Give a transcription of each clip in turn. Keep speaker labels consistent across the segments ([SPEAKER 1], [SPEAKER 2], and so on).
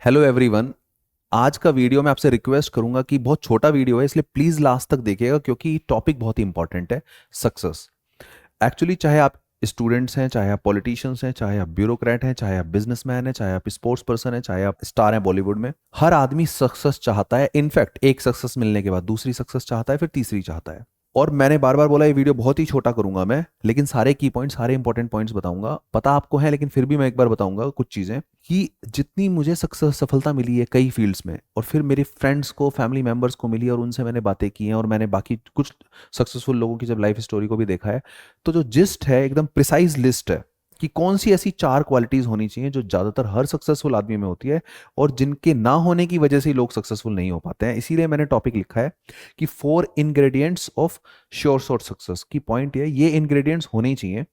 [SPEAKER 1] Hello everyone. आज का video मैं आपसे रिक्वेस्ट करूंगा कि बहुत छोटा वीडियो है, इसलिए प्लीज लास्ट तक देखिएगा क्योंकि टॉपिक बहुत ही इंपॉर्टेंट है। सक्सेस। एक्चुअली चाहे आप स्टूडेंट्स हैं, चाहे आप पॉलिटिशियंस हैं, चाहे आप ब्यूरोक्रेट हैं, चाहे आप बिजनेसमैन हैं, चाहे आप स्पोर्ट्स पर्सन हैं, चाहे आप स्टार हैं बॉलीवुड में, हर आदमी सक्सेस चाहता है। इनफैक्ट एक सक्सेस मिलने के बाद दूसरी सक्सेस चाहता है, फिर तीसरी चाहता है। और मैंने बार बार बोला ये वीडियो बहुत ही छोटा करूंगा मैं, लेकिन सारे की पॉइंट्स, सारे इंपॉर्टेंट पॉइंट्स बताऊंगा। पता आपको है, लेकिन फिर भी मैं एक बार बताऊंगा कुछ चीजें कि जितनी मुझे सक्सेस सफलता मिली है कई फील्ड्स में, और फिर मेरे फ्रेंड्स को, फैमिली मेंबर्स को मिली, और उनसे मैंने बातें की हैं, और मैंने बाकी कुछ सक्सेसफुल लोगों की जब लाइफ स्टोरी को भी देखा है, तो जो जिस्ट है, एकदम प्रिसाइज लिस्ट है कि कौन सी ऐसी चार क्वालिटीज होनी चाहिए जो ज्यादातर हर सक्सेसफुल आदमी में होती है, और जिनके ना होने की वजह से ही लोग सक्सेसफुल नहीं हो पाते हैं। इसीलिए मैंने टॉपिक लिखा है कि 4 ingredients of sure short success. की पॉइंट ये इंग्रेडिएंट्स होने ही चाहिए।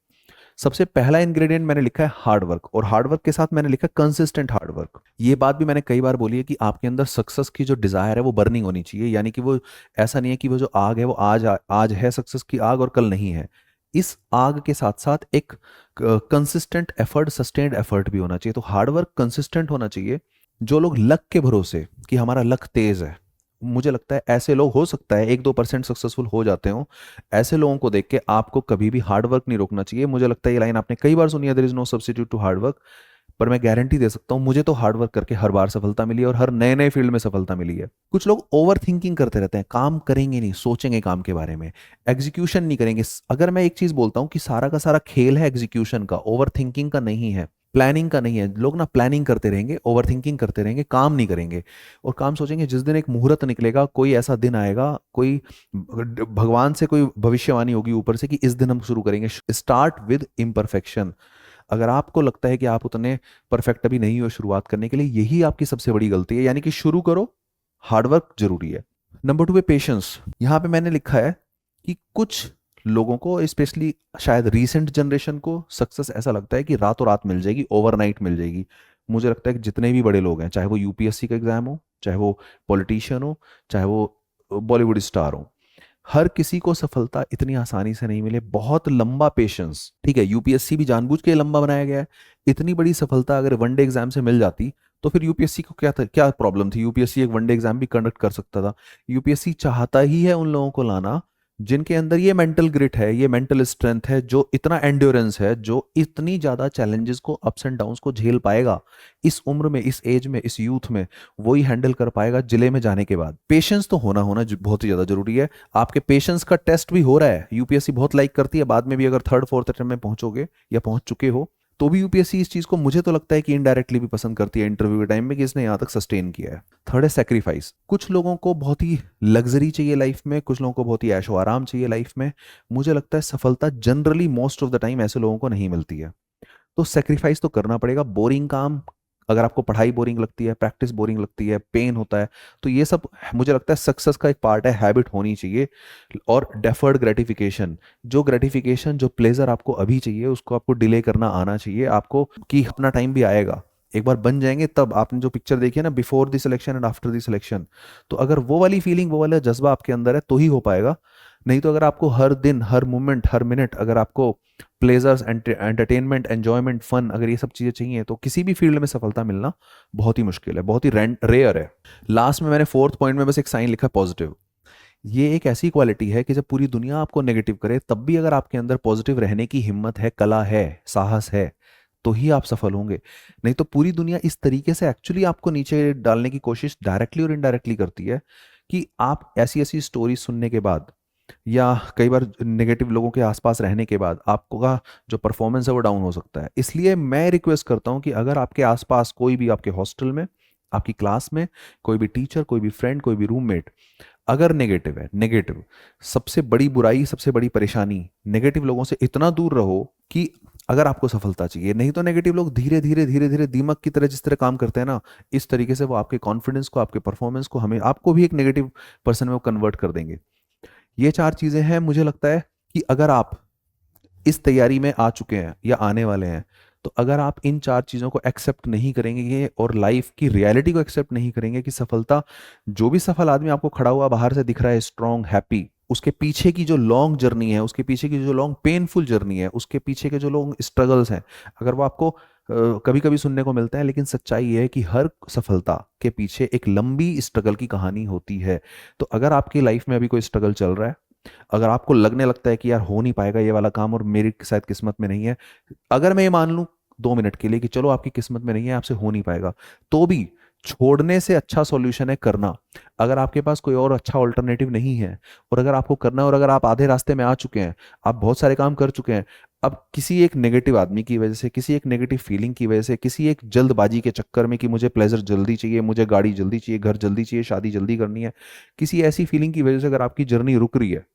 [SPEAKER 1] सबसे पहला इंग्रेडिएंट मैंने लिखा है हार्ड वर्क, और हार्ड वर्क के साथ मैंने लिखा कंसिस्टेंट हार्ड वर्क। ये बात भी मैंने कई बार बोली है कि आपके अंदर सक्सेस की जो डिजायर है वो बर्निंग होनी चाहिए, यानी कि वो ऐसा नहीं है कि वो जो आग है वो आज है सक्सेस की आग और कल नहीं है। इस आग के साथ साथ एक कंसिस्टेंट एफर्ट, सस्टेन्ड एफर्ट भी होना चाहिए। तो हार्ड वर्क कंसिस्टेंट होना चाहिए। जो लोग लक के भरोसे कि हमारा लक तेज है, मुझे लगता है ऐसे लोग, हो सकता है 1-2% सक्सेसफुल हो जाते हो, ऐसे लोगों को देख के आपको कभी भी हार्ड वर्क नहीं रोकना चाहिए। मुझे लगता है ये लाइन आपने कई बार सुनी है, there is no substitute to hard work. पर मैं गारंटी दे सकता हूं, मुझे तो हार्ड वर्क करके हर बार सफलता मिली है, और हर नए नए फील्ड में सफलता मिली है। कुछ लोग ओवर थिंकिंग करते रहते हैं, काम करेंगे नहीं, सोचेंगे काम के बारे में, एग्जीक्यूशन नहीं करेंगे। अगर मैं एक चीज बोलता हूं कि सारा का सारा खेल है एग्जीक्यूशन का, ओवर थिंकिंग का नहीं है, प्लानिंग का नहीं है। लोग ना प्लानिंग करते रहेंगे, ओवर थिंकिंग करते रहेंगे, काम नहीं करेंगे। और काम सोचेंगे, जिस दिन एक मुहूर्त निकलेगा, कोई ऐसा दिन आएगा, कोई भगवान से कोई भविष्यवाणी होगी ऊपर से कि इस दिन हम शुरू करेंगे। Start with imperfection. अगर आपको लगता है कि आप उतने परफेक्ट अभी नहीं हो शुरुआत करने के लिए, यही आपकी सबसे बड़ी गलती है। यानी कि शुरू करो, हार्डवर्क जरूरी है। नंबर 2 पे पेशेंस। यहां पे मैंने लिखा है कि कुछ लोगों को, स्पेशली शायद रीसेंट जनरेशन को, सक्सेस ऐसा लगता है कि रातों रात मिल जाएगी, ओवरनाइट मिल जाएगी। मुझे लगता है कि जितने भी बड़े लोग हैं, चाहे वो यूपीएससी का एग्जाम हो, चाहे वो पॉलिटिशियन हो, चाहे वो बॉलीवुड स्टार हो, हर किसी को सफलता इतनी आसानी से नहीं मिले। बहुत लंबा पेशेंस। ठीक है, यूपीएससी भी जानबूझ के लंबा बनाया गया है। इतनी बड़ी सफलता अगर वनडे एग्जाम से मिल जाती तो फिर यूपीएससी को क्या प्रॉब्लम थी? यूपीएससी एक वनडे एग्जाम भी कंडक्ट कर सकता था। यूपीएससी चाहता ही है उन लोगों को लाना जिनके अंदर ये मेंटल ग्रिट है, ये मेंटल स्ट्रेंथ है, जो इतना एंड्योरेंस है, जो इतनी ज्यादा चैलेंजेस को, अप्स एंड डाउन्स को झेल पाएगा। इस उम्र में, इस एज में, इस यूथ में वही हैंडल कर पाएगा जिले में जाने के बाद। पेशेंस तो होना होना बहुत ही ज्यादा जरूरी है। आपके पेशेंस का टेस्ट भी हो रहा है, यूपीएससी बहुत लाइक करती है। बाद में भी अगर थर्ड फोर्थ अटेम्प्ट में पहुंचोगे या पहुंच चुके हो, तो भी यूपीएससी इस चीज को, मुझे तो लगता है कि इनडायरेक्टली भी पसंद करती है इंटरव्यू के टाइम में, कि इसने यहां तक सस्टेन किया है। थर्ड है सेक्रीफाइस। कुछ लोगों को बहुत ही लग्जरी चाहिए लाइफ में, कुछ लोगों को बहुत ही ऐशो आराम चाहिए लाइफ में। मुझे लगता है सफलता generally most of the time ऐसे लोगों को नहीं मिलती है। तो सेक्रीफाइस तो करना पड़ेगा। बोरिंग काम, अगर आपको पढ़ाई बोरिंग लगती है, प्रैक्टिस बोरिंग लगती है, पेन होता है, तो ये सब मुझे लगता है सक्सेस का एक पार्ट है, हैबिट होनी चाहिए। और डेफर्ड ग्रेटिफिकेशन, जो ग्रेटिफिकेशन, जो प्लेजर आपको अभी चाहिए, उसको आपको डिले करना आना चाहिए आपको, कि अपना टाइम भी आएगा, एक बार बन जाएंगे तब। आपने जो पिक्चर देखी है ना, before the selection and after the selection, तो अगर वो वाली फीलिंग, वो वाला जज्बा आपके अंदर है तो ही हो पाएगा। नहीं तो अगर आपको हर दिन, हर मोमेंट, हर मिनट, अगर आपको प्लेजर्स, एंटरटेनमेंट, एंजॉयमेंट, फन, अगर ये सब चीजें चाहिए, तो किसी भी फील्ड में सफलता मिलना बहुत ही मुश्किल है, बहुत ही रेयर है। लास्ट में मैंने फोर्थ पॉइंट में बस एक साइन लिखा, पॉजिटिव। ये एक ऐसी क्वालिटी है कि जब पूरी दुनिया आपको नेगेटिव करे, तब भी अगर आपके अंदर पॉजिटिव रहने की हिम्मत है, कला है, साहस है, तो ही आप सफल होंगे। नहीं तो पूरी दुनिया इस तरीके से एक्चुअली आपको नीचे डालने की कोशिश डायरेक्टली और इनडायरेक्टली करती है कि आप ऐसी ऐसी स्टोरी सुनने के बाद, या कई बार नेगेटिव लोगों के आसपास रहने के बाद, आपको का जो परफॉर्मेंस है वो डाउन हो सकता है। इसलिए मैं रिक्वेस्ट करता हूं कि अगर आपके आसपास कोई भी, आपके हॉस्टल में, आपकी क्लास में कोई भी टीचर, कोई भी फ्रेंड, कोई भी रूममेट अगर नेगेटिव है, नेगेटिव सबसे बड़ी बुराई, सबसे बड़ी परेशानी, नेगेटिव लोगों से इतना दूर रहो कि अगर आपको सफलता चाहिए। नहीं तो नेगेटिव लोग धीरे धीरे धीरे धीरे दीमक की तरह जिस तरह काम करते हैं ना, इस तरीके से वो आपके कॉन्फिडेंस को, आपके परफॉर्मेंस को, हमें, आपको भी एक नेगेटिव पर्सन में वो कन्वर्ट कर देंगे। ये 4 चीजें हैं। मुझे लगता है कि अगर आप इस तैयारी में आ चुके हैं या आने वाले हैं, तो अगर आप इन 4 चीजों को एक्सेप्ट नहीं करेंगे और लाइफ की रियलिटी को एक्सेप्ट नहीं करेंगे कि सफलता, जो भी सफल आदमी आपको खड़ा हुआ बाहर से दिख रहा है, स्ट्रांग, हैप्पी, उसके पीछे की जो लॉन्ग जर्नी है, उसके पीछे की जो लॉन्ग पेनफुल जर्नी है, उसके पीछे के जो लॉन्ग स्ट्रगल्स हैं, अगर वो आपको कभी कभी सुनने को मिलता है, लेकिन सच्चाई ये है कि हर सफलता के पीछे एक लंबी स्ट्रगल की कहानी होती है। तो अगर आपकी लाइफ में अभी कोई स्ट्रगल चल रहा है, अगर आपको लगने लगता है कि यार हो नहीं पाएगा ये वाला काम और मेरी शायद किस्मत में नहीं है, अगर मैं ये मान लूं 2 मिनट के लिए कि चलो आपकी किस्मत में नहीं है, आपसे हो नहीं पाएगा, तो भी छोड़ने से अच्छा सॉल्यूशन है करना। अगर आपके पास कोई और अच्छा ऑल्टरनेटिव नहीं है और अगर आपको करना है, और अगर आप आधे रास्ते में आ चुके हैं, आप बहुत सारे काम कर चुके हैं, अब किसी एक नेगेटिव आदमी की वजह से, किसी एक नेगेटिव फीलिंग की वजह से, किसी एक जल्दबाजी के चक्कर में कि मुझे प्लेजर जल्दी चाहिए, मुझे गाड़ी जल्दी चाहिए, घर जल्दी चाहिए, शादी जल्दी करनी है, किसी ऐसी फीलिंग की वजह से अगर आपकी जर्नी रुक रही है,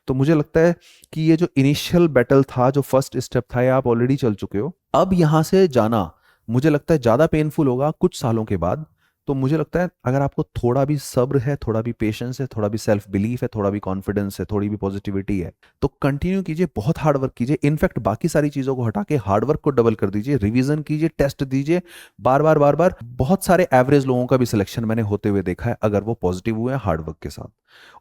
[SPEAKER 1] तो मुझे लगता है कि ये जो इनिशियल बैटल था, जो फर्स्ट स्टेप था, ये आप ऑलरेडी चल चुके हो। अब यहां से जाना मुझे लगता है ज्यादा पेनफुल होगा कुछ सालों के बाद। तो मुझे लगता है अगर आपको थोड़ा भी सब्र है, थोड़ा भी पेशेंस है, थोड़ा भी सेल्फ बिलीफ है, थोड़ा भी कॉन्फिडेंस है, थोड़ी भी पॉजिटिविटी है, तो कंटिन्यू कीजिए, बहुत हार्ड वर्क कीजिए। इनफैक्ट बाकी सारी चीजों को हटा के हार्ड वर्क को डबल कर दीजिए, रिवीजन कीजिए, टेस्ट दीजिए, बार बार बार बार। बहुत सारे एवरेज लोगों का भी सिलेक्शन मैंने होते हुए देखा है, अगर वो पॉजिटिव हुए हैं हार्ड वर्क के साथ।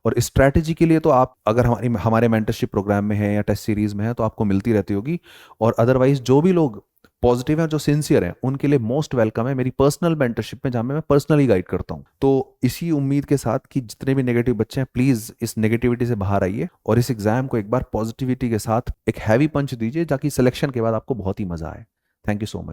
[SPEAKER 1] और स्ट्रैटेजी के लिए तो आप अगर हमारी हमारे मेंटरशिप प्रोग्राम में है या टेस्ट सीरीज में है, तो आपको मिलती रहती होगी। और अदरवाइज जो भी लोग पॉजिटिव हैं, जो सिंसियर हैं, उनके लिए मोस्ट वेलकम है मेरी पर्सनल मेंटरशिप में, जहां मैं पर्सनली गाइड करता हूं। तो इसी उम्मीद के साथ कि जितने भी नेगेटिव बच्चे हैं, प्लीज इस नेगेटिविटी से बाहर आइए और इस एग्जाम को एक बार पॉजिटिविटी के साथ एक हैवी पंच दीजिए, ताकि सिलेक्शन के बाद आपको बहुत ही मजा आए। Thank you so much.